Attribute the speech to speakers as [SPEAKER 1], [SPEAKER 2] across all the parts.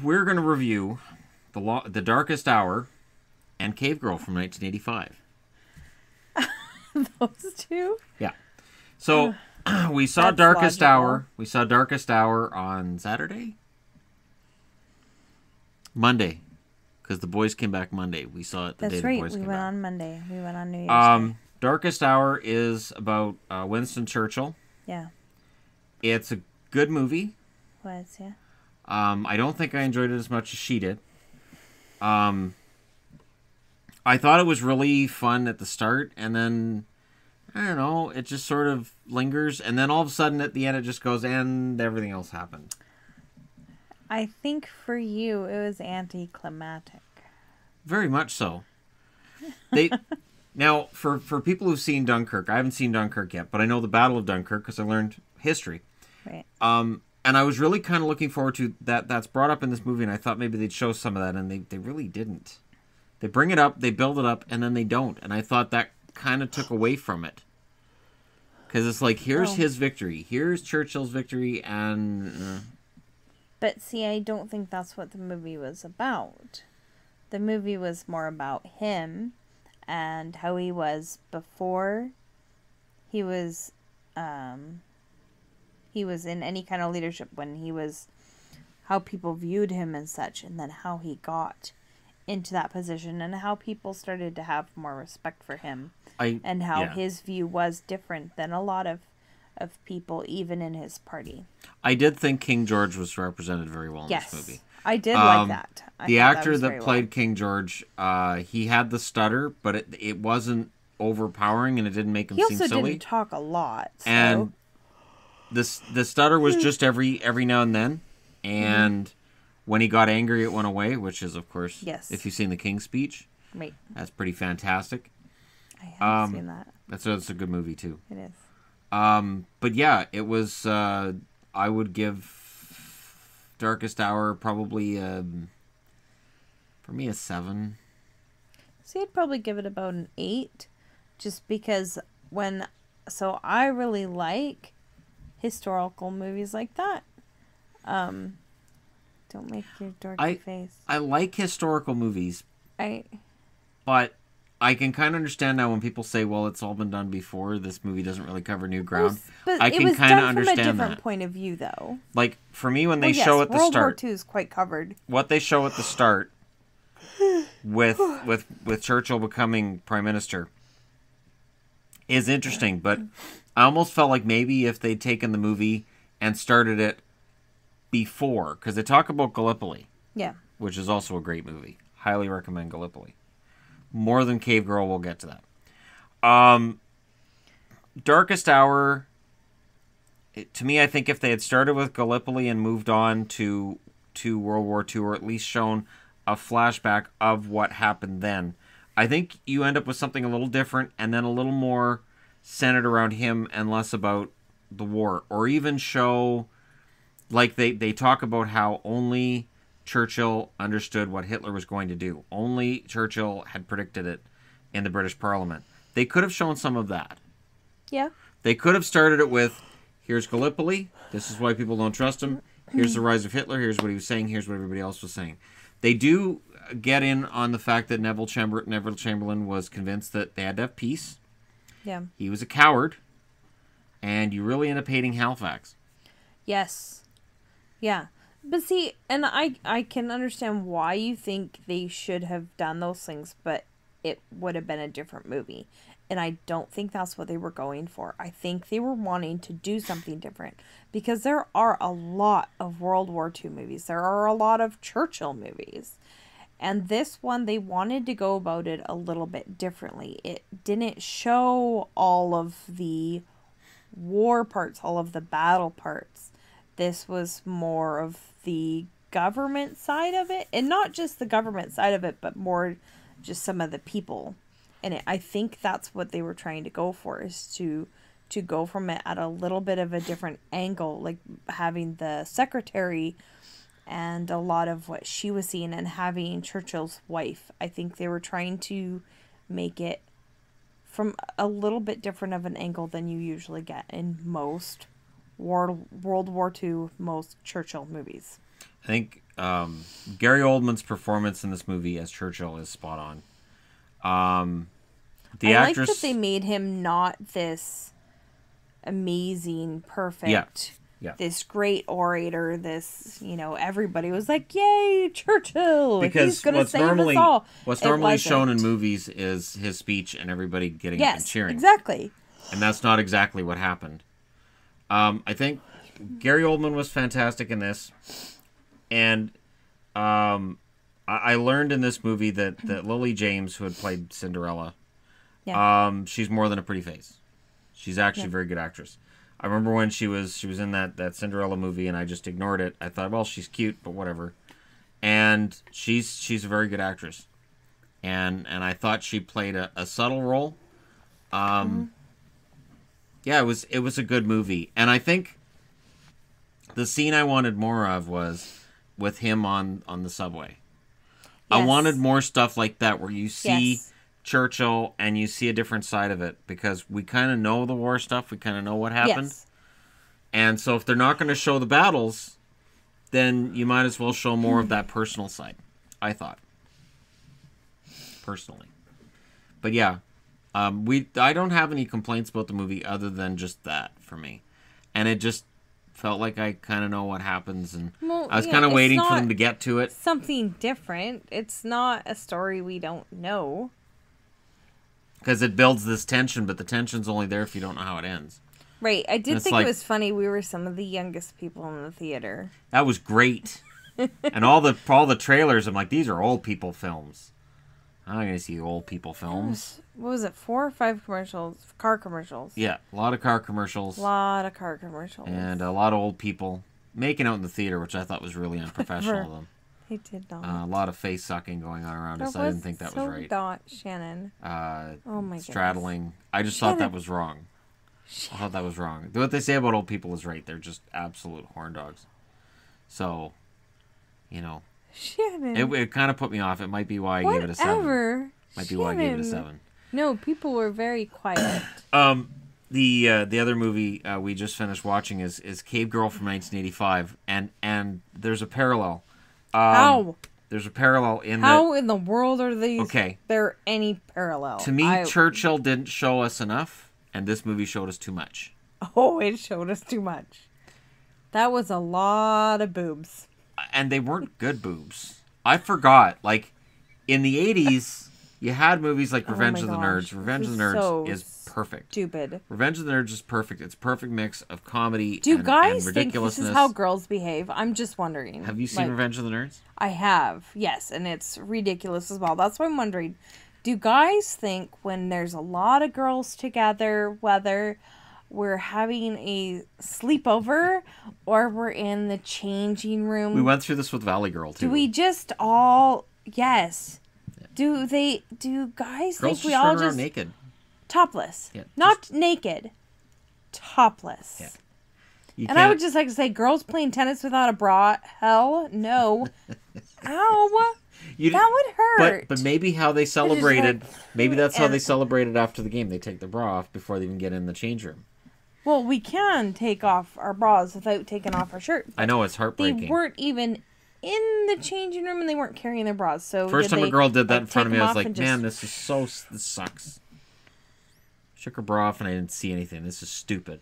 [SPEAKER 1] we're going to review The Darkest Hour and Cave Girl from 1985.
[SPEAKER 2] Those two?
[SPEAKER 1] Yeah. So we saw
[SPEAKER 2] That's
[SPEAKER 1] Darkest
[SPEAKER 2] logical.
[SPEAKER 1] Hour. We saw Darkest Hour on Saturday? Monday. Because the boys came back Monday. We saw it the day
[SPEAKER 2] That's
[SPEAKER 1] the
[SPEAKER 2] right.
[SPEAKER 1] boys
[SPEAKER 2] We
[SPEAKER 1] came
[SPEAKER 2] went
[SPEAKER 1] back.
[SPEAKER 2] on Monday. We went on New Year's Day.
[SPEAKER 1] Darkest Hour is about Winston Churchill.
[SPEAKER 2] Yeah.
[SPEAKER 1] It's a good movie.
[SPEAKER 2] Was, yeah.
[SPEAKER 1] I don't think I enjoyed it as much as she did. I thought it was really fun at the start, and then, I don't know, it just sort of lingers, and then all of a sudden at the end it just goes, and everything else happened.
[SPEAKER 2] I think for you, it was anticlimactic.
[SPEAKER 1] Very much so. They Now, for people who've seen Dunkirk, I haven't seen Dunkirk yet, but I know the Battle of Dunkirk because I learned history.
[SPEAKER 2] Right.
[SPEAKER 1] And I was really kind of looking forward to that. That's brought up in this movie, and I thought maybe they'd show some of that, and they really didn't. They bring it up, they build it up, and then they don't. And I thought that kind of took away from it. Because it's like, here's his victory. Here's Churchill's victory, and...
[SPEAKER 2] But see, I don't think that's what the movie was about. The movie was more about him and how he was before he was in any kind of leadership, when he was, how people viewed him and such, and then how he got into that position and how people started to have more respect for him, and how his view was different than a lot of people, even in his party.
[SPEAKER 1] I did think King George was represented very well in this movie.
[SPEAKER 2] I did like that.
[SPEAKER 1] The actor that played King George, he had the stutter, but it wasn't overpowering, and it didn't make him seem silly.
[SPEAKER 2] He also didn't talk a lot. So.
[SPEAKER 1] And the stutter was just every now and then, and when he got angry, it went away, which is, of course, if you've seen the King's Speech,
[SPEAKER 2] right.
[SPEAKER 1] That's pretty fantastic.
[SPEAKER 2] I haven't seen that.
[SPEAKER 1] That's a good movie, too.
[SPEAKER 2] It is.
[SPEAKER 1] But yeah, it was, I would give Darkest Hour probably, for me, a 7.
[SPEAKER 2] See, I'd probably give it about an 8, just because so I really like historical movies like that. Don't make your dorky face.
[SPEAKER 1] I like historical movies,
[SPEAKER 2] but
[SPEAKER 1] I can kind of understand now when people say, well, it's all been done before, this movie doesn't really cover new ground.
[SPEAKER 2] But
[SPEAKER 1] I
[SPEAKER 2] it
[SPEAKER 1] can
[SPEAKER 2] was
[SPEAKER 1] kind of
[SPEAKER 2] done from
[SPEAKER 1] understand
[SPEAKER 2] a different
[SPEAKER 1] that.
[SPEAKER 2] point of view, though.
[SPEAKER 1] Like, for me, when they show at the
[SPEAKER 2] World
[SPEAKER 1] start...
[SPEAKER 2] War II is quite covered.
[SPEAKER 1] What they show at the start with Churchill becoming Prime Minister is interesting, but I almost felt like maybe if they'd taken the movie and started it before, because they talk about Gallipoli, which is also a great movie. Highly recommend Gallipoli. More than Cave Girl, we'll get to that. Darkest Hour, to me, I think if they had started with Gallipoli and moved on to World War II, or at least shown a flashback of what happened then, I think you end up with something a little different, and then a little more centered around him and less about the war. Or even show, like they talk about how only Churchill understood what Hitler was going to do. Only Churchill had predicted it in the British Parliament. They could have shown some of that.
[SPEAKER 2] Yeah.
[SPEAKER 1] They could have started it with, here's Gallipoli, this is why people don't trust him, here's the rise of Hitler, here's what he was saying, here's what everybody else was saying. They do get in on the fact that Neville Chamberlain was convinced that they had to have peace.
[SPEAKER 2] Yeah.
[SPEAKER 1] He was a coward, and you really end up hating Halifax.
[SPEAKER 2] Yes. Yeah. But see, and I can understand why you think they should have done those things, but it would have been a different movie. And I don't think that's what they were going for. I think they were wanting to do something different. Because there are a lot of World War II movies. There are a lot of Churchill movies. And this one, they wanted to go about it a little bit differently. It didn't show all of the war parts, all of the battle parts. This was more of the government side of it. And not just the government side of it, but more just some of the people. And I think that's what they were trying to go for, is to go from it at a little bit of a different angle, like having the secretary and a lot of what she was seeing, and having Churchill's wife. I think they were trying to make it from a little bit different of an angle than you usually get in most World War II, most Churchill movies.
[SPEAKER 1] I think Gary Oldman's performance in this movie as Churchill is spot on. The
[SPEAKER 2] I
[SPEAKER 1] actress,
[SPEAKER 2] like that they made him not this amazing, perfect,
[SPEAKER 1] yeah.
[SPEAKER 2] this great orator. This, everybody was like, "Yay, Churchill! He's
[SPEAKER 1] because
[SPEAKER 2] gonna
[SPEAKER 1] what's
[SPEAKER 2] save
[SPEAKER 1] normally
[SPEAKER 2] us all."
[SPEAKER 1] what's
[SPEAKER 2] It
[SPEAKER 1] normally shown in
[SPEAKER 2] wasn't.
[SPEAKER 1] movies is his speech and everybody getting up and
[SPEAKER 2] Yes,
[SPEAKER 1] cheering,
[SPEAKER 2] exactly.
[SPEAKER 1] and that's not exactly what happened. I think Gary Oldman was fantastic in this, and I learned in this movie that Lily James, who had played Cinderella,
[SPEAKER 2] Yeah.
[SPEAKER 1] she's more than a pretty face. She's actually a very good actress. I remember when she was in that Cinderella movie, and I just ignored it. I thought, well, she's cute, but whatever. And she's a very good actress, and I thought she played a subtle role. Yeah, it was a good movie, and I think the scene I wanted more of was with him on the subway. I
[SPEAKER 2] Yes.
[SPEAKER 1] wanted more stuff like that where you see
[SPEAKER 2] Yes.
[SPEAKER 1] Churchill and you see a different side of it, because we kind of know the war stuff. We kind of know what happened.
[SPEAKER 2] Yes.
[SPEAKER 1] And so if they're not going to show the battles, then you might as well show more of that personal side, I thought. Personally. But yeah, I don't have any complaints about the movie other than just that for me. And it just felt like I kind of know what happens, and
[SPEAKER 2] Well,
[SPEAKER 1] I was
[SPEAKER 2] yeah,
[SPEAKER 1] kind of
[SPEAKER 2] it's
[SPEAKER 1] waiting for
[SPEAKER 2] not
[SPEAKER 1] them to get to it.
[SPEAKER 2] Something different. It's not a story we don't know.
[SPEAKER 1] Because it builds this tension, but the tension's only there if you don't know how it ends.
[SPEAKER 2] Right. I did
[SPEAKER 1] It's
[SPEAKER 2] think
[SPEAKER 1] like-
[SPEAKER 2] it was funny. We were some of the youngest people in the theater.
[SPEAKER 1] That was great. And all the trailers, I'm like, these are old people films. I'm not going to see old people films.
[SPEAKER 2] What was it? 4 or 5 commercials? Car commercials.
[SPEAKER 1] Yeah, a lot of car commercials.
[SPEAKER 2] A lot of car commercials.
[SPEAKER 1] And a lot of old people making out in the theater, which I thought was really unprofessional of them.
[SPEAKER 2] They did not.
[SPEAKER 1] A lot of face sucking going on around us. I didn't think that was right.
[SPEAKER 2] Not Shannon. Oh my
[SPEAKER 1] Straddling. I just thought that was wrong. I thought that was wrong. What they say about old people is right. They're just absolute horn dogs. So,
[SPEAKER 2] Shannon.
[SPEAKER 1] it kind of put me off. It might be why I gave it a 7.
[SPEAKER 2] Whatever.
[SPEAKER 1] Might be why I gave it a
[SPEAKER 2] Shannon.
[SPEAKER 1] 7.
[SPEAKER 2] No, people were very quiet.
[SPEAKER 1] The other movie we just finished watching is Cave Girl from 1985, and there's a parallel.
[SPEAKER 2] How?
[SPEAKER 1] There's a parallel in
[SPEAKER 2] How in the world are these?
[SPEAKER 1] Okay.
[SPEAKER 2] There any parallel?
[SPEAKER 1] To me, Churchill didn't show us enough, and this movie showed us too much.
[SPEAKER 2] Oh, it showed us too much. That was a lot of boobs.
[SPEAKER 1] And they weren't good boobs. I forgot. Like, in the 80s, you had movies like Revenge of the
[SPEAKER 2] gosh.
[SPEAKER 1] Nerds. Revenge
[SPEAKER 2] This
[SPEAKER 1] of the
[SPEAKER 2] is
[SPEAKER 1] Nerds
[SPEAKER 2] so
[SPEAKER 1] is perfect.
[SPEAKER 2] Stupid.
[SPEAKER 1] Revenge of the Nerds is perfect. It's a perfect mix of comedy
[SPEAKER 2] Do
[SPEAKER 1] and
[SPEAKER 2] guys think this
[SPEAKER 1] ridiculousness.
[SPEAKER 2] is how girls behave? I'm just wondering.
[SPEAKER 1] Have you seen
[SPEAKER 2] Like,
[SPEAKER 1] Revenge of the Nerds?
[SPEAKER 2] I have, yes, and it's ridiculous as well. That's why I'm wondering, do guys think when there's a lot of girls together, whether we're having a sleepover or we're in the changing room,
[SPEAKER 1] We went through this with Valley Girl, too.
[SPEAKER 2] do we just all, yes, do guys
[SPEAKER 1] Girls
[SPEAKER 2] think
[SPEAKER 1] just
[SPEAKER 2] we
[SPEAKER 1] run
[SPEAKER 2] all
[SPEAKER 1] around
[SPEAKER 2] just
[SPEAKER 1] naked.
[SPEAKER 2] topless,
[SPEAKER 1] Yeah,
[SPEAKER 2] not naked, topless?
[SPEAKER 1] Yeah. You
[SPEAKER 2] And I would
[SPEAKER 1] can't-
[SPEAKER 2] just like to say, girls playing tennis without a bra, hell no. Ow,
[SPEAKER 1] you
[SPEAKER 2] that would hurt.
[SPEAKER 1] But maybe how they celebrated,
[SPEAKER 2] like,
[SPEAKER 1] maybe that's how they
[SPEAKER 2] and-
[SPEAKER 1] celebrated after the game. They take their bra off before they even get in the change room.
[SPEAKER 2] Well, we can take off our bras without taking off our shirt.
[SPEAKER 1] I know, it's
[SPEAKER 2] They
[SPEAKER 1] heartbreaking.
[SPEAKER 2] weren't even in the changing room and they weren't carrying their bras. So
[SPEAKER 1] First
[SPEAKER 2] did
[SPEAKER 1] time a
[SPEAKER 2] they,
[SPEAKER 1] girl did that
[SPEAKER 2] like,
[SPEAKER 1] in front of
[SPEAKER 2] take
[SPEAKER 1] me, I
[SPEAKER 2] them
[SPEAKER 1] was
[SPEAKER 2] off
[SPEAKER 1] like,
[SPEAKER 2] and
[SPEAKER 1] man,
[SPEAKER 2] just-
[SPEAKER 1] this sucks. Shook her bra off and I didn't see anything. This is stupid.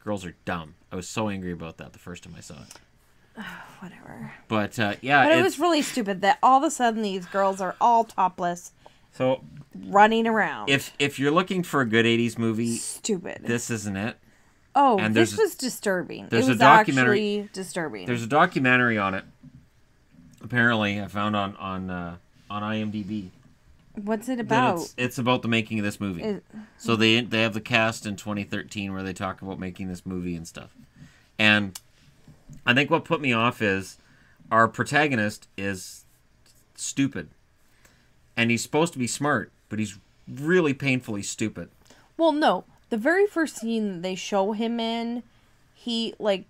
[SPEAKER 1] Girls are dumb. I was so angry about that the first time I saw it.
[SPEAKER 2] Whatever.
[SPEAKER 1] But yeah,
[SPEAKER 2] But it was really stupid that all of a sudden these girls are all topless
[SPEAKER 1] so
[SPEAKER 2] running around.
[SPEAKER 1] if you're looking for a good 80s movie,
[SPEAKER 2] Stupid.
[SPEAKER 1] this isn't it.
[SPEAKER 2] Oh,
[SPEAKER 1] and
[SPEAKER 2] this
[SPEAKER 1] there's
[SPEAKER 2] was disturbing.
[SPEAKER 1] there's
[SPEAKER 2] It
[SPEAKER 1] a
[SPEAKER 2] was
[SPEAKER 1] documentary-
[SPEAKER 2] actually disturbing.
[SPEAKER 1] There's a documentary on it. Apparently, I found on IMDb.
[SPEAKER 2] What's it
[SPEAKER 1] That
[SPEAKER 2] about?
[SPEAKER 1] it's about the making of this movie.
[SPEAKER 2] It-
[SPEAKER 1] So they have the cast in 2013 where they talk about making this movie and stuff. And I think what put me off is our protagonist is stupid. And he's supposed to be smart, but he's really painfully stupid.
[SPEAKER 2] Well, no. The very first scene they show him in, he, like,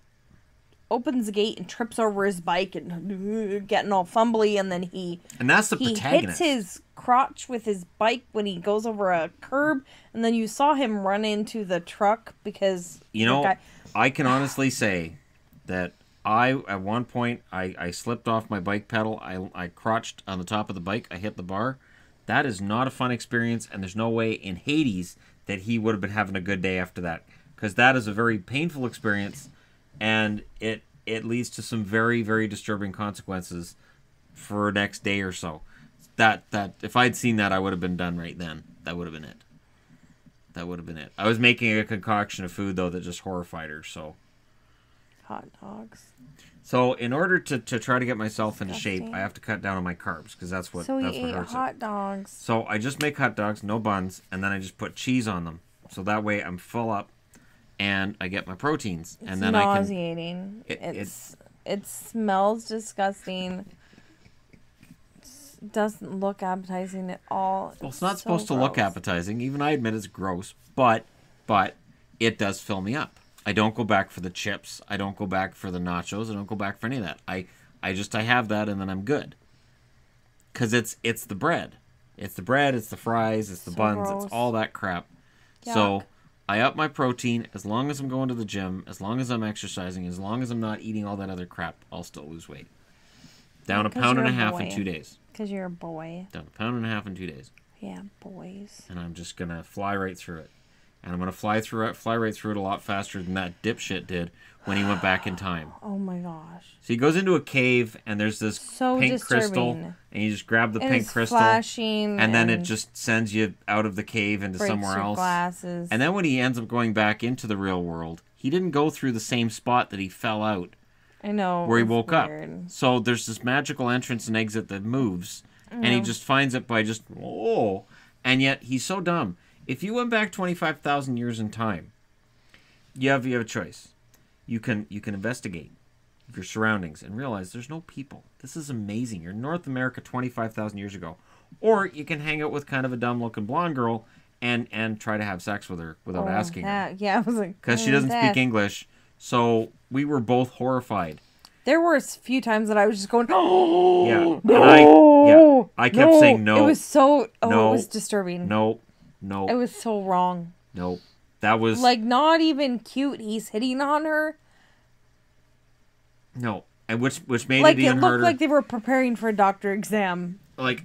[SPEAKER 2] opens the gate and trips over his bike and getting all fumbly, and then he
[SPEAKER 1] And that's the
[SPEAKER 2] hits
[SPEAKER 1] protagonist.
[SPEAKER 2] his crotch with his bike when he goes over a curb, and then you saw him run into the truck because
[SPEAKER 1] You
[SPEAKER 2] the
[SPEAKER 1] know,
[SPEAKER 2] guy-
[SPEAKER 1] I can honestly say that at one point I slipped off my bike pedal. I crotched on the top of the bike. I hit the bar. That is not a fun experience, and there's no way in Hades that he would have been having a good day after that, because that is a very painful experience, and it leads to some very, very disturbing consequences for next day or so. That if I'd seen that, I would have been done right then. That would have been it. That would have been it. I was making a concoction of food though that just horrified her. So
[SPEAKER 2] hot dogs.
[SPEAKER 1] So in order to try to get myself into shape,
[SPEAKER 2] Disgusting.
[SPEAKER 1] I have to cut down on my carbs, because that's what
[SPEAKER 2] So
[SPEAKER 1] that's
[SPEAKER 2] you
[SPEAKER 1] what
[SPEAKER 2] ate
[SPEAKER 1] hurts it.
[SPEAKER 2] hot dogs.
[SPEAKER 1] So I just make hot dogs, no buns, and then I just put cheese on them. So that way I'm full up, and I get my proteins,
[SPEAKER 2] It's
[SPEAKER 1] and then
[SPEAKER 2] nauseating.
[SPEAKER 1] I can.
[SPEAKER 2] It smells disgusting. Doesn't look appetizing at all.
[SPEAKER 1] Well, it's not
[SPEAKER 2] so
[SPEAKER 1] supposed to look
[SPEAKER 2] gross.
[SPEAKER 1] appetizing. Even I admit it's gross, but it does fill me up. I don't go back for the chips. I don't go back for the nachos. I don't go back for any of that. I have that, and then I'm good. Because it's the bread. It's the bread, it's the fries, it's the
[SPEAKER 2] So
[SPEAKER 1] buns,
[SPEAKER 2] gross.
[SPEAKER 1] it's all that crap.
[SPEAKER 2] Yuck.
[SPEAKER 1] So I up my protein. As long as I'm going to the gym, as long as I'm exercising, as long as I'm not eating all that other crap, I'll still lose weight. Down a
[SPEAKER 2] 'Cause
[SPEAKER 1] pound
[SPEAKER 2] you're
[SPEAKER 1] and a
[SPEAKER 2] a
[SPEAKER 1] half in
[SPEAKER 2] boy.
[SPEAKER 1] 2 days.
[SPEAKER 2] Because you're a boy.
[SPEAKER 1] Down a pound and a half in 2 days.
[SPEAKER 2] Yeah, boys.
[SPEAKER 1] And I'm just gonna fly right through it. And I'm gonna fly right through it a lot faster than that dipshit did when he went back in time.
[SPEAKER 2] Oh my gosh.
[SPEAKER 1] So he goes into a cave, and there's this
[SPEAKER 2] So
[SPEAKER 1] pink crystal,
[SPEAKER 2] disturbing.
[SPEAKER 1] and you just grab the
[SPEAKER 2] And
[SPEAKER 1] pink
[SPEAKER 2] it's
[SPEAKER 1] crystal,
[SPEAKER 2] flashing.
[SPEAKER 1] and then it just sends you out of the cave into
[SPEAKER 2] breaks
[SPEAKER 1] somewhere
[SPEAKER 2] your
[SPEAKER 1] else.
[SPEAKER 2] glasses.
[SPEAKER 1] And then when he ends up going back into the real world, he didn't go through the same spot that he fell out
[SPEAKER 2] I know.
[SPEAKER 1] where he
[SPEAKER 2] it's
[SPEAKER 1] woke
[SPEAKER 2] weird.
[SPEAKER 1] up. So there's this magical entrance and exit that moves, and he just finds it by just, oh. And yet he's so dumb. If you went back 25,000 years in time, you have a choice. You can investigate your surroundings and realize there's no people. This is amazing. You're in North America 25,000 years ago. Or you can hang out with kind of a dumb-looking blonde girl and try to have sex with her without asking her.
[SPEAKER 2] Yeah, I was like,
[SPEAKER 1] Because she doesn't speak English. So we were both horrified.
[SPEAKER 2] There were a few times that I was just going, oh,
[SPEAKER 1] Yeah. And
[SPEAKER 2] no,
[SPEAKER 1] I kept saying no.
[SPEAKER 2] It was so,
[SPEAKER 1] no,
[SPEAKER 2] it was disturbing.
[SPEAKER 1] No.
[SPEAKER 2] It was so wrong.
[SPEAKER 1] No. That was...
[SPEAKER 2] Like, not even cute. He's hitting on her.
[SPEAKER 1] No. And which made
[SPEAKER 2] Like,
[SPEAKER 1] it
[SPEAKER 2] it
[SPEAKER 1] even
[SPEAKER 2] looked
[SPEAKER 1] harder.
[SPEAKER 2] like they were preparing for a doctor exam
[SPEAKER 1] Like,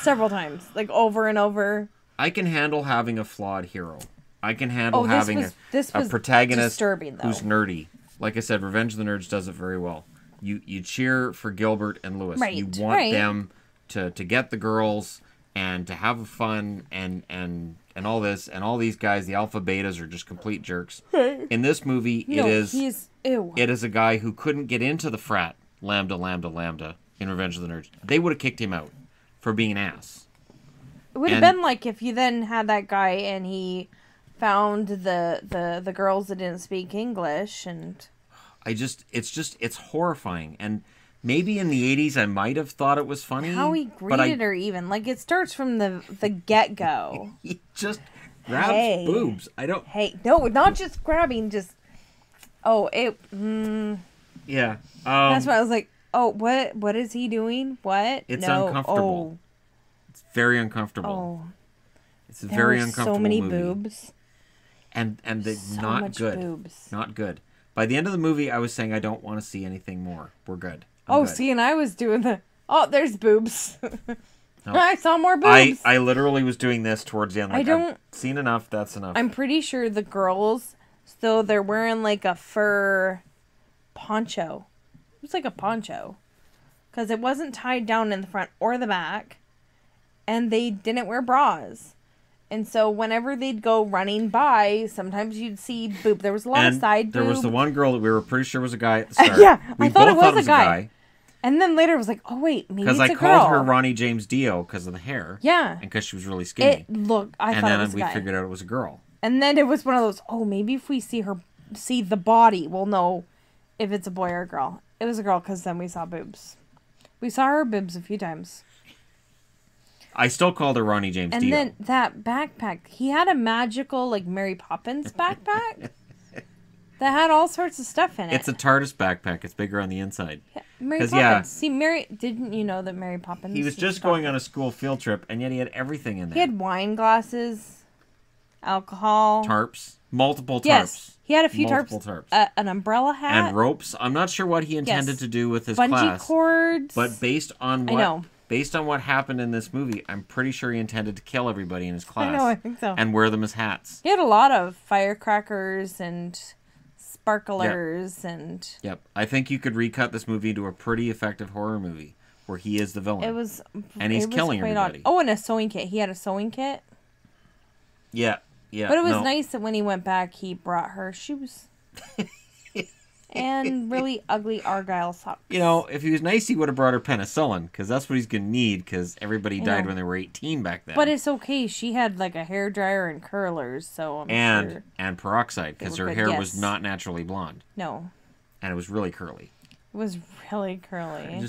[SPEAKER 2] several times. Like, over and over.
[SPEAKER 1] I can handle having a flawed hero. I can handle
[SPEAKER 2] Oh,
[SPEAKER 1] having
[SPEAKER 2] this
[SPEAKER 1] a
[SPEAKER 2] was
[SPEAKER 1] protagonist
[SPEAKER 2] disturbing, though.
[SPEAKER 1] who's nerdy. Like I said, Revenge of the Nerds does it very well. You cheer for Gilbert and Lewis.
[SPEAKER 2] Right,
[SPEAKER 1] You want
[SPEAKER 2] right.
[SPEAKER 1] them to get the girls and to have fun and all this, and all these guys, the alpha betas, are just complete jerks. In this movie,
[SPEAKER 2] No,
[SPEAKER 1] it
[SPEAKER 2] ew.
[SPEAKER 1] is a guy who couldn't get into the frat Lambda in Revenge of the Nerds. They would have kicked him out for being an ass.
[SPEAKER 2] It would have
[SPEAKER 1] and-
[SPEAKER 2] been like if you then had that guy and he found the girls that didn't speak English and...
[SPEAKER 1] It's horrifying. And maybe in the 80s I might have thought it was funny.
[SPEAKER 2] How he
[SPEAKER 1] but
[SPEAKER 2] greeted her even. Like, it starts from the get-go.
[SPEAKER 1] He just grabs
[SPEAKER 2] Hey.
[SPEAKER 1] boobs. I don't...
[SPEAKER 2] Hey, no, not just grabbing, just... Oh, it...
[SPEAKER 1] Yeah.
[SPEAKER 2] that's why I was like, oh, what is he doing? What?
[SPEAKER 1] It's
[SPEAKER 2] no.
[SPEAKER 1] uncomfortable. It's very uncomfortable.
[SPEAKER 2] Oh,
[SPEAKER 1] It's a
[SPEAKER 2] there
[SPEAKER 1] very
[SPEAKER 2] were
[SPEAKER 1] uncomfortable
[SPEAKER 2] so many
[SPEAKER 1] movie.
[SPEAKER 2] boobs.
[SPEAKER 1] And they
[SPEAKER 2] So
[SPEAKER 1] not
[SPEAKER 2] much
[SPEAKER 1] good.
[SPEAKER 2] boobs.
[SPEAKER 1] Not good. By the end of the movie, I was saying I don't want to see anything more. We're good. I'm
[SPEAKER 2] Oh,
[SPEAKER 1] good.
[SPEAKER 2] see, and I was doing the... Oh, there's boobs.
[SPEAKER 1] No.
[SPEAKER 2] I saw more boobs.
[SPEAKER 1] I literally was doing this towards the end. Like,
[SPEAKER 2] I don't-
[SPEAKER 1] I've seen enough. That's enough.
[SPEAKER 2] I'm pretty sure the girls, so they're wearing like a fur poncho. It was like a poncho. Because it wasn't tied down in the front or the back. And they didn't wear bras. And so whenever they'd go running by, sometimes you'd see boob. There was a lot of side boob.
[SPEAKER 1] There was the one girl that we were pretty sure was a guy at the start.
[SPEAKER 2] Yeah,
[SPEAKER 1] we
[SPEAKER 2] I thought
[SPEAKER 1] both
[SPEAKER 2] it was a guy. And then later it was like, oh wait, maybe it's
[SPEAKER 1] Because
[SPEAKER 2] a
[SPEAKER 1] I
[SPEAKER 2] girl.
[SPEAKER 1] called her Ronnie James Dio because of the hair.
[SPEAKER 2] Yeah.
[SPEAKER 1] And because she was really skinny.
[SPEAKER 2] It looked, I
[SPEAKER 1] and
[SPEAKER 2] thought
[SPEAKER 1] then
[SPEAKER 2] it was a
[SPEAKER 1] we
[SPEAKER 2] guy.
[SPEAKER 1] figured out it was a girl.
[SPEAKER 2] And then it was one of those, oh, maybe if we see the body, we'll know if it's a boy or a girl. It was a girl because then we saw boobs. We saw her boobs a few times.
[SPEAKER 1] I still called her Ronnie James
[SPEAKER 2] And
[SPEAKER 1] Dio.
[SPEAKER 2] then that backpack, he had a magical, like, Mary Poppins backpack that had all sorts of stuff in it.
[SPEAKER 1] It's a TARDIS backpack. It's bigger on the inside.
[SPEAKER 2] Mary
[SPEAKER 1] 'cause,
[SPEAKER 2] Poppins.
[SPEAKER 1] yeah.
[SPEAKER 2] See, didn't you know that Mary Poppins...
[SPEAKER 1] He was just going on a school field trip, and yet he had everything in there.
[SPEAKER 2] He had wine glasses. alcohol,
[SPEAKER 1] tarps, multiple tarps.
[SPEAKER 2] Yes, he had a few
[SPEAKER 1] multiple
[SPEAKER 2] tarps.
[SPEAKER 1] tarps.
[SPEAKER 2] An umbrella hat.
[SPEAKER 1] And ropes. I'm not sure what he intended to do with his
[SPEAKER 2] bungee
[SPEAKER 1] class.
[SPEAKER 2] cords.
[SPEAKER 1] But based on what happened in this movie, I'm pretty sure he intended to kill everybody in his class.
[SPEAKER 2] I know, I think so.
[SPEAKER 1] And wear them as hats.
[SPEAKER 2] He had a lot of firecrackers and sparklers and...
[SPEAKER 1] Yep. I think you could recut this movie into a pretty effective horror movie where he is the villain. And he's killing everybody.
[SPEAKER 2] Oh, and a sewing kit. He had a sewing kit.
[SPEAKER 1] Yeah. Yeah.
[SPEAKER 2] But it was nice that when he went back, he brought her shoes. And really ugly Argyle socks.
[SPEAKER 1] You know, if he was nice, he would have brought her penicillin, because that's what he's going to need, because everybody died when they were 18 back then.
[SPEAKER 2] But it's okay. She had, like, a hairdryer and curlers, so I'm sure...
[SPEAKER 1] And peroxide, because her hair was not naturally blonde.
[SPEAKER 2] No.
[SPEAKER 1] And it was really curly.
[SPEAKER 2] It was really curly.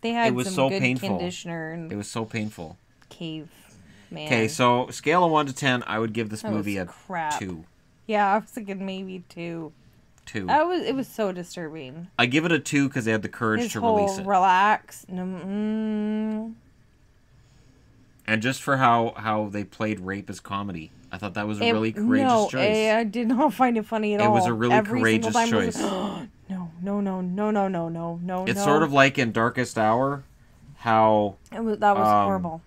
[SPEAKER 2] They had
[SPEAKER 1] it was
[SPEAKER 2] some
[SPEAKER 1] so
[SPEAKER 2] good
[SPEAKER 1] painful.
[SPEAKER 2] Conditioner. And
[SPEAKER 1] it was so painful.
[SPEAKER 2] Cave man.
[SPEAKER 1] Okay, so scale of 1 to 10, I would give this movie a 2.
[SPEAKER 2] Yeah, I was thinking maybe 2.
[SPEAKER 1] 2.
[SPEAKER 2] It was so disturbing.
[SPEAKER 1] I give it a 2 because they had the courage to release it.
[SPEAKER 2] Relax.
[SPEAKER 1] And just for how they played rape as comedy. I thought that was a really courageous choice.
[SPEAKER 2] I did not find it funny at all.
[SPEAKER 1] It was a really courageous choice.
[SPEAKER 2] No.
[SPEAKER 1] It's sort of like in Darkest Hour, how...
[SPEAKER 2] that was horrible.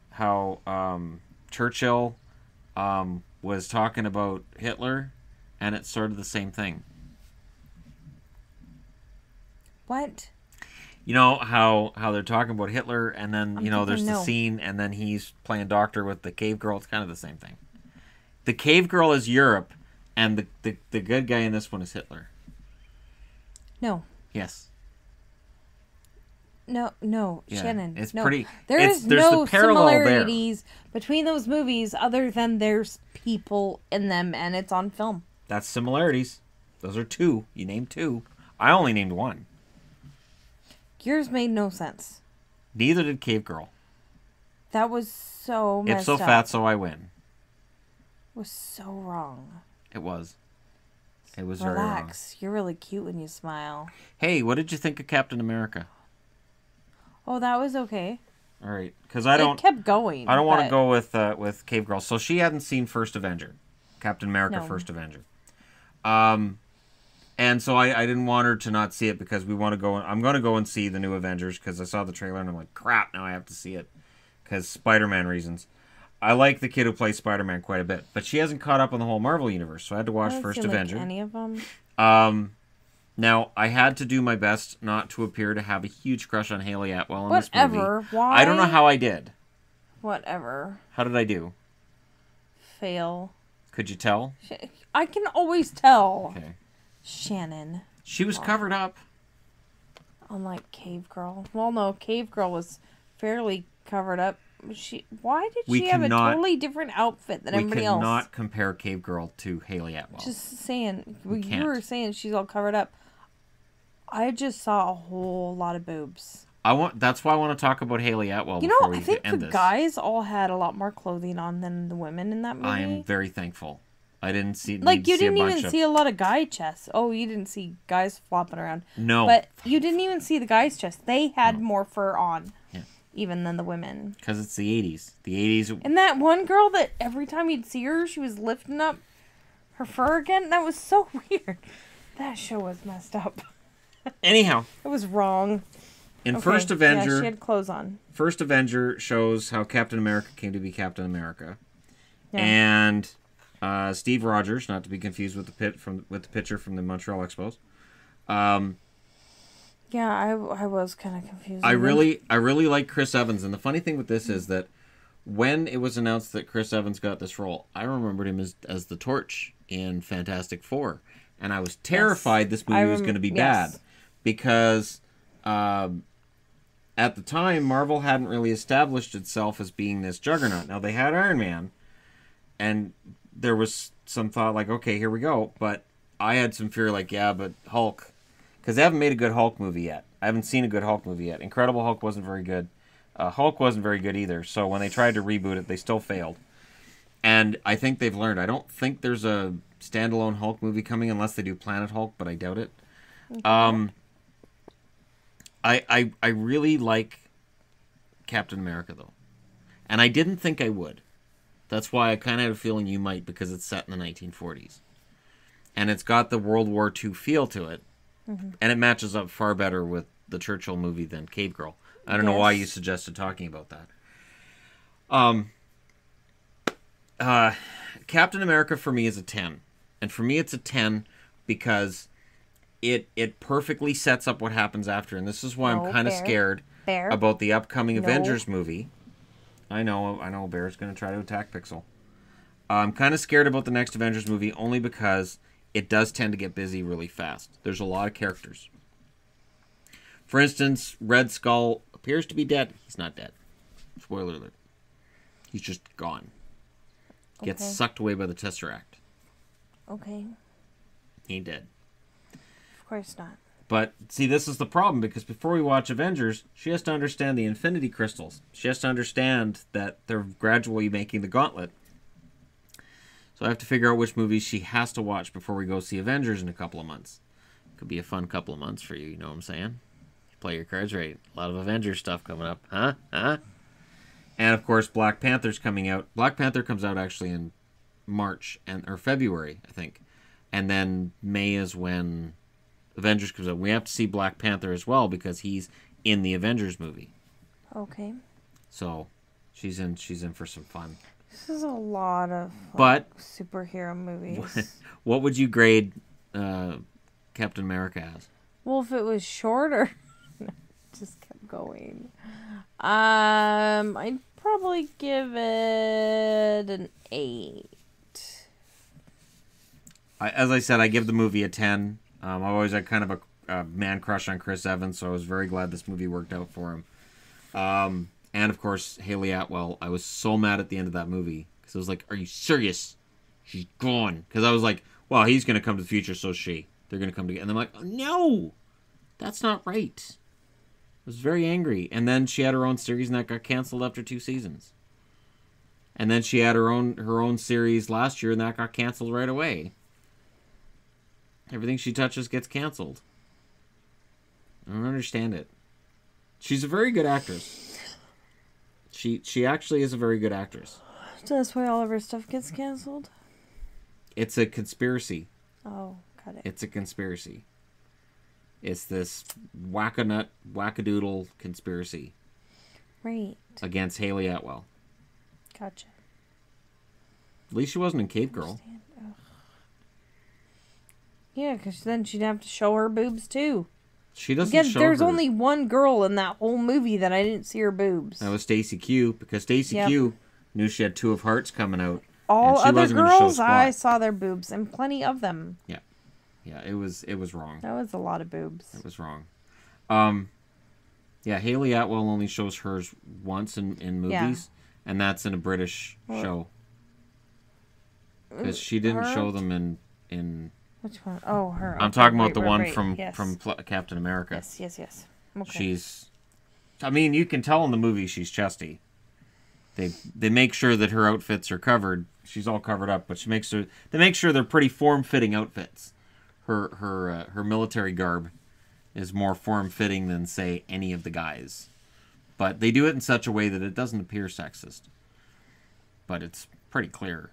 [SPEAKER 1] How Churchill was talking about Hitler, and it's sort of the same thing.
[SPEAKER 2] What?
[SPEAKER 1] You know how they're talking about Hitler, and then there's the scene, and then he's playing doctor with the cave girl. It's kind of the same thing. The cave girl is Europe, and the good guy in this one is Hitler.
[SPEAKER 2] No.
[SPEAKER 1] Yes.
[SPEAKER 2] No,
[SPEAKER 1] yeah,
[SPEAKER 2] Shannon.
[SPEAKER 1] It's
[SPEAKER 2] no.
[SPEAKER 1] pretty.
[SPEAKER 2] There's no similarities between those movies other than there's people in them, and it's on film.
[SPEAKER 1] That's similarities. Those are 2. You named 2. I only named 1.
[SPEAKER 2] Yours made no sense.
[SPEAKER 1] Neither did Cave Girl.
[SPEAKER 2] That was so messed
[SPEAKER 1] Ipso fatso, I win.
[SPEAKER 2] It was so wrong.
[SPEAKER 1] It was. It was
[SPEAKER 2] Relax.
[SPEAKER 1] very wrong.
[SPEAKER 2] You're really cute when you smile.
[SPEAKER 1] Hey, what did you think of Captain America?
[SPEAKER 2] Oh, that was okay.
[SPEAKER 1] All right, because it
[SPEAKER 2] kept going.
[SPEAKER 1] I don't want to go with Cave Girl. So she hadn't seen First Avenger, Captain America: First Avenger. And so I didn't want her to not see it because we want to go. I'm going to go and see the new Avengers because I saw the trailer and I'm like, crap, now I have to see it because Spider-Man reasons. I like the kid who plays Spider-Man quite a bit, but she hasn't caught up on the whole Marvel universe, so I had to watch First Avenger.
[SPEAKER 2] Like any of them.
[SPEAKER 1] Now, I had to do my best not to appear to have a huge crush on Haley Atwell in this movie.
[SPEAKER 2] Why?
[SPEAKER 1] I don't know how I did.
[SPEAKER 2] Whatever.
[SPEAKER 1] How did I do?
[SPEAKER 2] Fail.
[SPEAKER 1] Could you tell?
[SPEAKER 2] I can always tell.
[SPEAKER 1] Okay.
[SPEAKER 2] Shannon.
[SPEAKER 1] She was covered up.
[SPEAKER 2] Unlike Cave Girl. Well, no, Cave Girl was fairly covered up. Why did she have a totally different outfit than everybody else?
[SPEAKER 1] We cannot compare Cave Girl to Haley Atwell.
[SPEAKER 2] Just saying. You were saying she's all covered up. I just saw a whole lot of boobs.
[SPEAKER 1] That's why I want to talk about Haley Atwell
[SPEAKER 2] before we end this. I think the guys all had a lot more clothing on than the women in that movie.
[SPEAKER 1] I am very thankful. I didn't see
[SPEAKER 2] you didn't even see a lot of guy chests. Oh, you didn't see guys flopping around.
[SPEAKER 1] No.
[SPEAKER 2] But you didn't even see the guys' chests. They had more fur on. Yeah. Even than the women.
[SPEAKER 1] Because it's the 80s. The 80s.
[SPEAKER 2] And that one girl that every time you'd see her, she was lifting up her fur again. That was so weird. That show was messed up.
[SPEAKER 1] Anyhow.
[SPEAKER 2] It was wrong.
[SPEAKER 1] In First Avenger.
[SPEAKER 2] Yeah, she had clothes on.
[SPEAKER 1] First Avenger shows how Captain America came to be Captain America. Yeah. And Steve Rogers, not to be confused with the pitcher from the Montreal Expos.
[SPEAKER 2] Yeah, I was kind of confused.
[SPEAKER 1] I really like Chris Evans, and the funny thing with this is that when it was announced that Chris Evans got this role, I remembered him as the Torch in Fantastic Four, and I was terrified this movie was going to be bad because at the time Marvel hadn't really established itself as being this juggernaut. Now they had Iron Man, and there was some thought like, okay, here we go, but I had some fear like, yeah, but Hulk. Because they haven't made a good Hulk movie yet. I haven't seen a good Hulk movie yet. Incredible Hulk wasn't very good. Hulk wasn't very good either. So when they tried to reboot it, they still failed. And I think they've learned. I don't think there's a standalone Hulk movie coming unless they do Planet Hulk, but I doubt it. Okay. I really like Captain America, though. And I didn't think I would. That's why I kind of had a feeling you might, because it's set in the 1940s. And it's got the World War II feel to it.
[SPEAKER 2] Mm-hmm.
[SPEAKER 1] And it matches up far better with the Churchill movie than Cave Girl. I don't know why you suggested talking about that. Captain America for me is a 10. And for me it's a 10 because it perfectly sets up what happens after. And this is why I'm kind of scared about the upcoming Avengers movie. I know Bear's going to try to attack Pixel. I'm kind of scared about the next Avengers movie only because it does tend to get busy really fast. There's a lot of characters. For instance, Red Skull appears to be dead. He's not dead. Spoiler alert. He's just gone. Gets sucked away by the Tesseract.
[SPEAKER 2] Okay.
[SPEAKER 1] He ain't dead.
[SPEAKER 2] Of course not.
[SPEAKER 1] But, see, this is the problem, because before we watch Avengers, she has to understand the Infinity Crystals. She has to understand that they're gradually making the gauntlet. So I have to figure out which movies she has to watch before we go see Avengers in a couple of months. Could be a fun couple of months for you, you know what I'm saying? Play your cards right. A lot of Avengers stuff coming up. Huh? And, of course, Black Panther's coming out. Black Panther comes out actually in March, or February, I think. And then May is when Avengers comes out. We have to see Black Panther as well because he's in the Avengers movie.
[SPEAKER 2] Okay.
[SPEAKER 1] So she's in for some fun.
[SPEAKER 2] This is a lot of superhero movies.
[SPEAKER 1] What would you grade Captain America as?
[SPEAKER 2] Well, if it was shorter, just kept going. I'd probably give it an 8.
[SPEAKER 1] As I said, I give the movie a 10. I've always had kind of a man crush on Chris Evans, so I was very glad this movie worked out for him. And, of course, Haley Atwell. I was so mad at the end of that movie. Because I was like, are you serious? She's gone. Because I was like, well, he's going to come to the future, so is she. They're going to come together. And I'm like, oh, no! That's not right. I was very angry. And then she had her own series, and that got canceled after 2 seasons. And then she had her own series last year, and that got canceled right away. Everything she touches gets canceled. I don't understand it. She's a very good actress. She actually is a very good actress.
[SPEAKER 2] So that's why all of her stuff gets canceled?
[SPEAKER 1] It's a conspiracy.
[SPEAKER 2] Oh, got it.
[SPEAKER 1] It's a conspiracy. It's this wackanut, wackadoodle conspiracy.
[SPEAKER 2] Right.
[SPEAKER 1] Against Haley Atwell.
[SPEAKER 2] Gotcha.
[SPEAKER 1] At least she wasn't in Cave Girl.
[SPEAKER 2] Yeah, because then she'd have to show her boobs too.
[SPEAKER 1] She doesn't
[SPEAKER 2] Again,
[SPEAKER 1] show
[SPEAKER 2] there's
[SPEAKER 1] her.
[SPEAKER 2] only one girl in that whole movie that I didn't see her boobs.
[SPEAKER 1] That was Stacey Q, because Stacey Q knew she had 2 of Hearts coming out.
[SPEAKER 2] All other girls, I saw their boobs, and plenty of them.
[SPEAKER 1] Yeah. Yeah, it was wrong.
[SPEAKER 2] That was a lot of boobs.
[SPEAKER 1] It was wrong. Yeah, Haley Atwell only shows hers once in movies, and that's in a British show. Because she didn't show them in...
[SPEAKER 2] Which one? Oh, her.
[SPEAKER 1] I'm talking about the one from Captain America.
[SPEAKER 2] Yes. Okay.
[SPEAKER 1] She's... I mean, you can tell in the movie she's chesty. They make sure that her outfits are covered. She's all covered up, but they make sure they're pretty form-fitting outfits. Her military garb is more form-fitting than, say, any of the guys. But they do it in such a way that it doesn't appear sexist. But it's pretty clear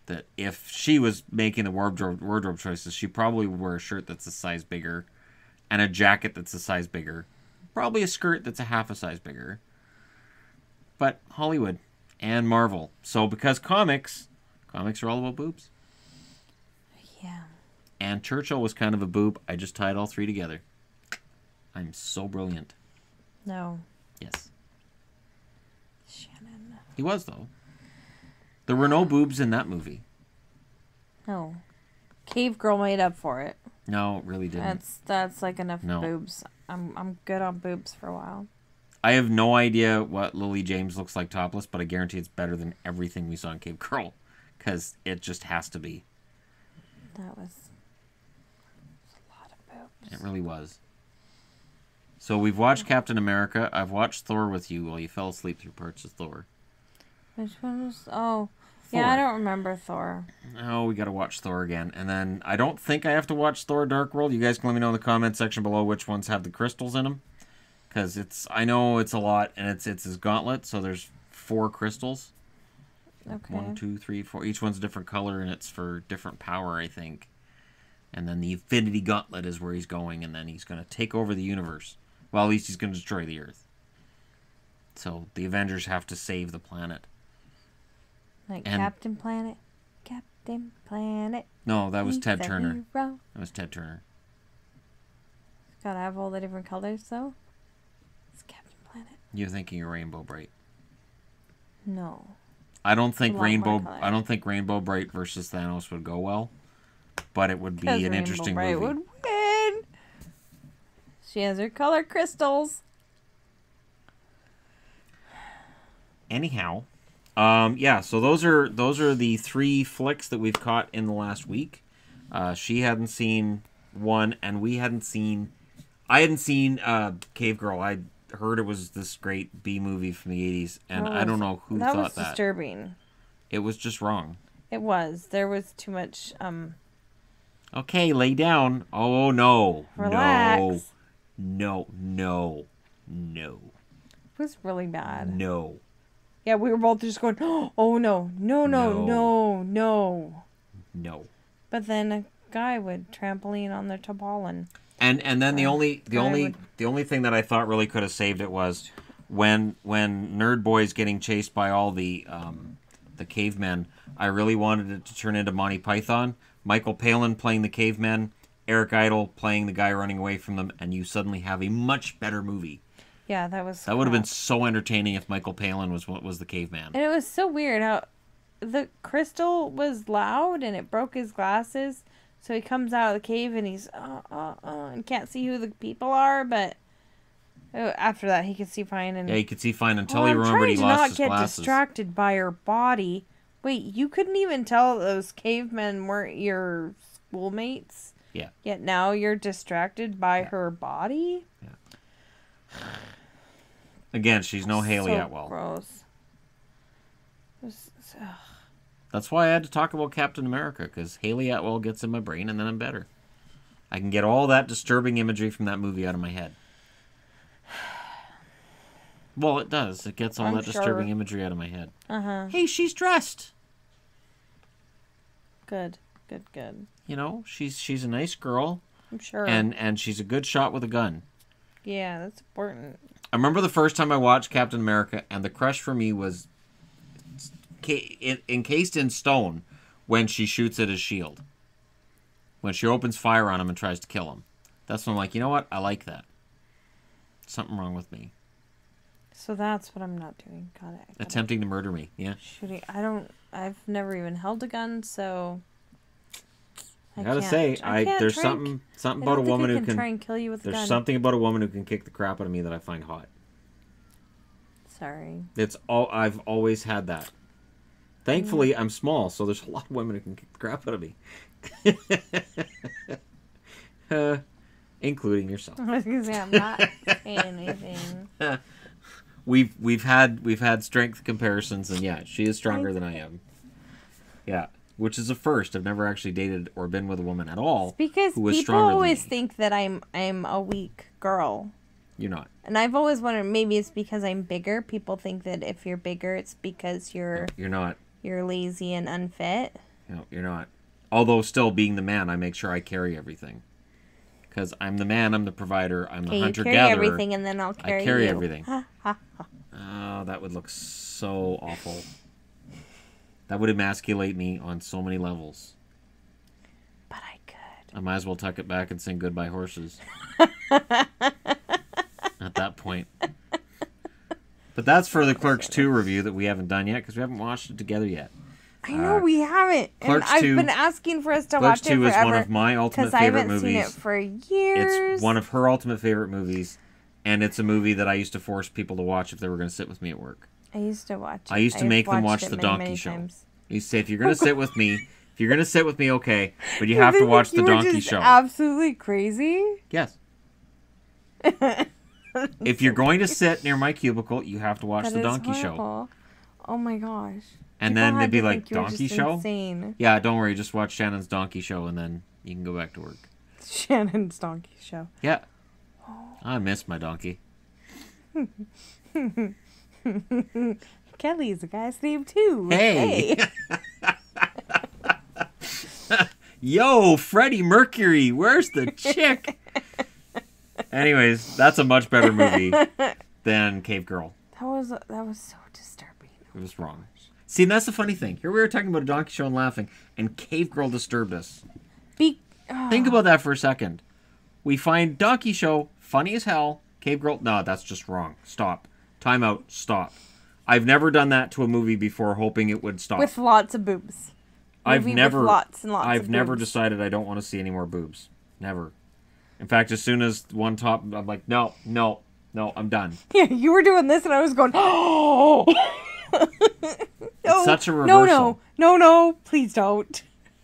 [SPEAKER 1] that if she was making the wardrobe choices, she probably would wear a shirt that's a size bigger and a jacket that's a size bigger. Probably a skirt that's a half a size bigger. But Hollywood and Marvel. So because comics are all about boobs.
[SPEAKER 2] Yeah.
[SPEAKER 1] And Churchill was kind of a boob. I just tied all 3 together. I'm so brilliant.
[SPEAKER 2] No.
[SPEAKER 1] Yes.
[SPEAKER 2] Shannon.
[SPEAKER 1] He was, though. There were no boobs in that movie.
[SPEAKER 2] No. Cave Girl made up for it.
[SPEAKER 1] No, it really didn't.
[SPEAKER 2] That's like enough boobs. I'm good on boobs for a while.
[SPEAKER 1] I have no idea what Lily James looks like topless, but I guarantee it's better than everything we saw in Cave Girl. Because it just has to be.
[SPEAKER 2] That was a lot of boobs.
[SPEAKER 1] It really was. So we've watched Captain America. I've watched Thor with you while you fell asleep through parts of Thor.
[SPEAKER 2] Which one was... Oh,
[SPEAKER 1] Thor.
[SPEAKER 2] Yeah, I don't remember Thor.
[SPEAKER 1] Oh, we got to watch Thor again. And then I don't think I have to watch Thor Dark World. You guys can let me know in the comment section below which ones have the crystals in them. Because I know it's a lot, and it's his gauntlet, so there's 4 crystals.
[SPEAKER 2] Okay.
[SPEAKER 1] 1, 2, 3, 4. Each one's a different color, and it's for different power, I think. And then the Infinity Gauntlet is where he's going, and then he's going to take over the universe. Well, at least he's going to destroy the Earth. So the Avengers have to save the planet.
[SPEAKER 2] Like
[SPEAKER 1] And-
[SPEAKER 2] Captain Planet. Captain Planet.
[SPEAKER 1] No, that was
[SPEAKER 2] he's
[SPEAKER 1] Ted
[SPEAKER 2] a
[SPEAKER 1] Turner.
[SPEAKER 2] hero.
[SPEAKER 1] That was Ted Turner.
[SPEAKER 2] Gotta have all the different colors, though. It's Captain Planet.
[SPEAKER 1] You're thinking of Rainbow Bright.
[SPEAKER 2] No.
[SPEAKER 1] I don't think
[SPEAKER 2] A lot more
[SPEAKER 1] Rainbow.
[SPEAKER 2] color.
[SPEAKER 1] I don't think Rainbow Bright versus Thanos would go well, but it would be
[SPEAKER 2] 'Cause
[SPEAKER 1] an
[SPEAKER 2] Rainbow
[SPEAKER 1] interesting
[SPEAKER 2] Bright
[SPEAKER 1] movie.
[SPEAKER 2] would win. She has her color crystals.
[SPEAKER 1] Anyhow, yeah. So those are the 3 flicks that we've caught in the last week. She hadn't seen one, and we hadn't seen. I hadn't seen Cave Girl. I heard it was this great B movie from the 80s, and I don't know who
[SPEAKER 2] that
[SPEAKER 1] thought
[SPEAKER 2] was
[SPEAKER 1] that.
[SPEAKER 2] disturbing.
[SPEAKER 1] It was just wrong.
[SPEAKER 2] It was. There was too much.
[SPEAKER 1] Okay, lay down. Oh no,
[SPEAKER 2] Relax.
[SPEAKER 1] no, no, no,
[SPEAKER 2] It was really bad.
[SPEAKER 1] no.
[SPEAKER 2] Yeah, we were both just going, oh no, no, no,
[SPEAKER 1] No.
[SPEAKER 2] no, no.
[SPEAKER 1] No.
[SPEAKER 2] But then a guy would trampoline on their topolin.
[SPEAKER 1] And then the only
[SPEAKER 2] would-
[SPEAKER 1] thing that I thought really could have saved it was when Nerd Boy's getting chased by all the cavemen. I really wanted it to turn into Monty Python. Michael Palin playing the cavemen, Eric Idle playing the guy running away from them, and you suddenly have a much better movie.
[SPEAKER 2] Yeah, that was.
[SPEAKER 1] That would have been
[SPEAKER 2] crap.
[SPEAKER 1] so entertaining if Michael Palin was the caveman.
[SPEAKER 2] And it was so weird how the crystal was loud and it broke his glasses. So he comes out of the cave and he's and can't see who the people are, but after that he can see fine. And
[SPEAKER 1] Yeah, he could see fine until
[SPEAKER 2] oh,
[SPEAKER 1] he
[SPEAKER 2] I'm
[SPEAKER 1] remembered he
[SPEAKER 2] trying to
[SPEAKER 1] lost
[SPEAKER 2] not
[SPEAKER 1] his
[SPEAKER 2] get
[SPEAKER 1] glasses.
[SPEAKER 2] distracted by her body. Wait, you couldn't even tell those cavemen weren't your schoolmates?
[SPEAKER 1] Yeah.
[SPEAKER 2] Yet now you're distracted by her body?
[SPEAKER 1] Again, she's no Haley
[SPEAKER 2] So
[SPEAKER 1] Atwell.
[SPEAKER 2] Gross. Ugh.
[SPEAKER 1] That's why I had to talk about Captain America, because Haley Atwell gets in my brain, and then I'm better. I can get all that disturbing imagery from that movie out of my head. Well, it does. It gets all
[SPEAKER 2] I'm
[SPEAKER 1] that disturbing
[SPEAKER 2] sure.
[SPEAKER 1] imagery out of my head.
[SPEAKER 2] Uh-huh.
[SPEAKER 1] Hey, she's dressed.
[SPEAKER 2] Good. Good, good.
[SPEAKER 1] You know, she's a nice girl,
[SPEAKER 2] I'm sure.
[SPEAKER 1] and she's a good shot with a gun.
[SPEAKER 2] Yeah, that's important.
[SPEAKER 1] I remember the first time I watched Captain America, and the crush for me was encased in stone when she shoots at his shield. When she opens fire on him and tries to kill him. That's when I'm like, you know what? I like that. Something wrong with me.
[SPEAKER 2] So that's what I'm not doing. Got it.
[SPEAKER 1] Attempting to murder me. Yeah.
[SPEAKER 2] Shooting. I've never even held a gun, so
[SPEAKER 1] I gotta
[SPEAKER 2] can't-
[SPEAKER 1] say,
[SPEAKER 2] can't
[SPEAKER 1] there's
[SPEAKER 2] try and-
[SPEAKER 1] something
[SPEAKER 2] I
[SPEAKER 1] about a
[SPEAKER 2] don't think
[SPEAKER 1] woman
[SPEAKER 2] I
[SPEAKER 1] who
[SPEAKER 2] can
[SPEAKER 1] can.
[SPEAKER 2] try and kill you with a
[SPEAKER 1] There's
[SPEAKER 2] gun.
[SPEAKER 1] something about a woman who can kick the crap out of me that I find hot.
[SPEAKER 2] Sorry.
[SPEAKER 1] It's all I've always had that. Thankfully, I'm small, so there's a lot of women who can kick the crap out of me, including yourself.
[SPEAKER 2] I was gonna say I'm not saying anything.
[SPEAKER 1] We've had strength comparisons, and yeah, she is stronger than I am. Yeah, which is a first. I've never actually dated or been with a woman at all
[SPEAKER 2] Because
[SPEAKER 1] who was
[SPEAKER 2] people
[SPEAKER 1] stronger
[SPEAKER 2] always
[SPEAKER 1] than me.
[SPEAKER 2] think that I'm a weak girl.
[SPEAKER 1] You're not.
[SPEAKER 2] And I've always wondered, maybe it's because I'm bigger. People think that if you're bigger, it's because you're
[SPEAKER 1] You're not.
[SPEAKER 2] lazy and unfit.
[SPEAKER 1] No, you're not. Although still being the man, I make sure I carry everything. Because I'm the man, I'm the provider, I'm the
[SPEAKER 2] Okay, you
[SPEAKER 1] hunter-gatherer.
[SPEAKER 2] carry everything, and then I'll carry
[SPEAKER 1] I carry
[SPEAKER 2] you.
[SPEAKER 1] everything. Oh, that would look so awful. That would emasculate me on so many levels.
[SPEAKER 2] But I could.
[SPEAKER 1] I might as well tuck it back and sing Goodbye Horses. At that point. But that's for the Clerks 2 review that we haven't done yet, because we haven't watched it together yet.
[SPEAKER 2] I know we haven't, and
[SPEAKER 1] Clerks
[SPEAKER 2] I've
[SPEAKER 1] 2
[SPEAKER 2] been asking for us to
[SPEAKER 1] Clerks
[SPEAKER 2] watch it
[SPEAKER 1] 2 is
[SPEAKER 2] forever
[SPEAKER 1] one of my ultimate
[SPEAKER 2] because I
[SPEAKER 1] favorite
[SPEAKER 2] haven't seen it
[SPEAKER 1] movies.
[SPEAKER 2] for years.
[SPEAKER 1] It's one of her ultimate favorite movies, and it's a movie that I used to force people to watch if they were going to sit with me at work.
[SPEAKER 2] I used to watch it.
[SPEAKER 1] I used to make them watch
[SPEAKER 2] watched
[SPEAKER 1] The
[SPEAKER 2] it
[SPEAKER 1] Donkey
[SPEAKER 2] many
[SPEAKER 1] Show.
[SPEAKER 2] times.
[SPEAKER 1] You say, if you're going to sit with me, okay, but you have to watch The
[SPEAKER 2] You were
[SPEAKER 1] Donkey
[SPEAKER 2] just
[SPEAKER 1] Show.
[SPEAKER 2] Absolutely crazy.
[SPEAKER 1] Yes. If you're going to sit near my cubicle, you have to watch
[SPEAKER 2] That
[SPEAKER 1] The
[SPEAKER 2] is
[SPEAKER 1] Donkey Show.
[SPEAKER 2] horrible. Oh my gosh.
[SPEAKER 1] And
[SPEAKER 2] People
[SPEAKER 1] then
[SPEAKER 2] had
[SPEAKER 1] they'd be
[SPEAKER 2] to
[SPEAKER 1] like,
[SPEAKER 2] think you were
[SPEAKER 1] Donkey
[SPEAKER 2] just
[SPEAKER 1] Show?
[SPEAKER 2] Insane.
[SPEAKER 1] Yeah, don't worry, just watch Shannon's Donkey Show, and then you can go back to work.
[SPEAKER 2] Shannon's Donkey Show.
[SPEAKER 1] Yeah. I miss my donkey.
[SPEAKER 2] Kelly is a guy's name too.
[SPEAKER 1] Hey. Yo, Freddie Mercury, where's the chick? Anyways, that's a much better movie than Cave Girl.
[SPEAKER 2] That was so disturbing.
[SPEAKER 1] It was wrong. See, and that's the funny thing. Here we were talking about a donkey show and laughing, and Cave Girl disturbed us. Think about that for a second. We find donkey show funny as hell. Cave Girl, no, that's just wrong. Stop. Time out. Stop. I've never done that to a movie before, hoping it would stop.
[SPEAKER 2] With lots of boobs.
[SPEAKER 1] I've never
[SPEAKER 2] I've
[SPEAKER 1] never decided I don't want to see any more boobs. Never. In fact, as soon as one top, I'm like, no, I'm done.
[SPEAKER 2] Yeah, you were doing this, and I was going, oh.
[SPEAKER 1] It's such a reversal.
[SPEAKER 2] No, please don't.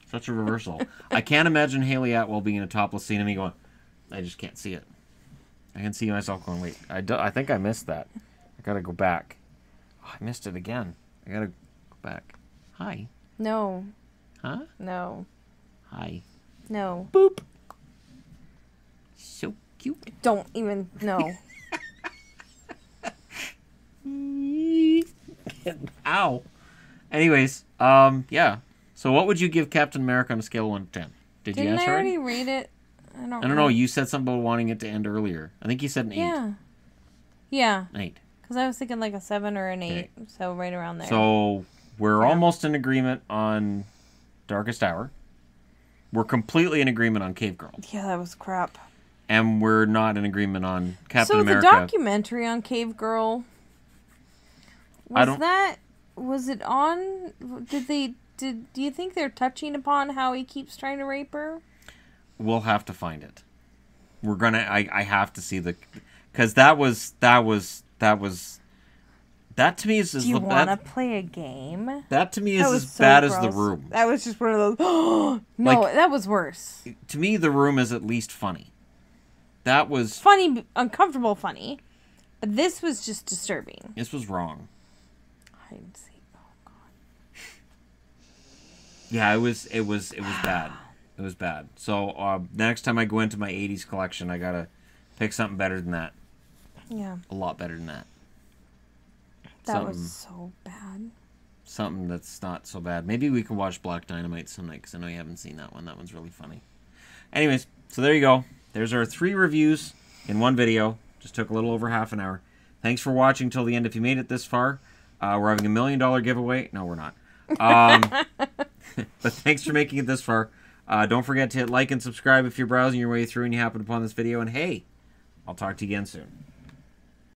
[SPEAKER 1] Such a reversal. I can't imagine Haley Atwell being in a topless scene and me going, I just can't see it. I can see myself going, wait, I think I missed that. I gotta go back. Oh, I missed it again. I gotta go back. Hi.
[SPEAKER 2] No.
[SPEAKER 1] Huh?
[SPEAKER 2] No.
[SPEAKER 1] Hi.
[SPEAKER 2] No.
[SPEAKER 1] Boop. So cute.
[SPEAKER 2] Don't even, no.
[SPEAKER 1] Ow. Anyways, yeah. So what would you give Captain America on a scale of 1 to 10? Didn't
[SPEAKER 2] you
[SPEAKER 1] answer
[SPEAKER 2] I already
[SPEAKER 1] already?
[SPEAKER 2] read it? I
[SPEAKER 1] don't know. You said something about wanting it to end earlier. I think you said an 8.
[SPEAKER 2] Yeah. Yeah.
[SPEAKER 1] 8.
[SPEAKER 2] Because I was thinking like a 7 or an 8.
[SPEAKER 1] Okay.
[SPEAKER 2] So right around there.
[SPEAKER 1] So we're almost in agreement on Darkest Hour. We're completely in agreement on Cave Girl.
[SPEAKER 2] Yeah, that was crap.
[SPEAKER 1] And we're not in agreement on Captain
[SPEAKER 2] so
[SPEAKER 1] America.
[SPEAKER 2] So the documentary on Cave Girl, was it on, do you think they're touching upon how he keeps trying to rape her?
[SPEAKER 1] We'll have to find it. We're gonna, I have to see because that to me is
[SPEAKER 2] do you want to play a game?
[SPEAKER 1] That to me is as bad as The Room.
[SPEAKER 2] That was just one of those, no, like, that was worse.
[SPEAKER 1] To me, The Room is at least funny. That was...
[SPEAKER 2] funny, uncomfortable funny. But this was just disturbing.
[SPEAKER 1] This was wrong.
[SPEAKER 2] I didn't see. Oh, God.
[SPEAKER 1] Yeah, it was bad. It was bad. So, next time I go into my 80s collection, I gotta pick something better than that.
[SPEAKER 2] Yeah.
[SPEAKER 1] A lot better than that.
[SPEAKER 2] That was so bad.
[SPEAKER 1] Something that's not so bad. Maybe we can watch Black Dynamite some night, because I know you haven't seen that one. That one's really funny. Anyways, so there you go. There's our 3 reviews in one video. Just took a little over half an hour. Thanks for watching till the end. If you made it this far, we're having $1 million giveaway. No, we're not. But thanks for making it this far. Don't forget to hit like and subscribe if you're browsing your way through and you happen upon this video. And hey, I'll talk to you again soon.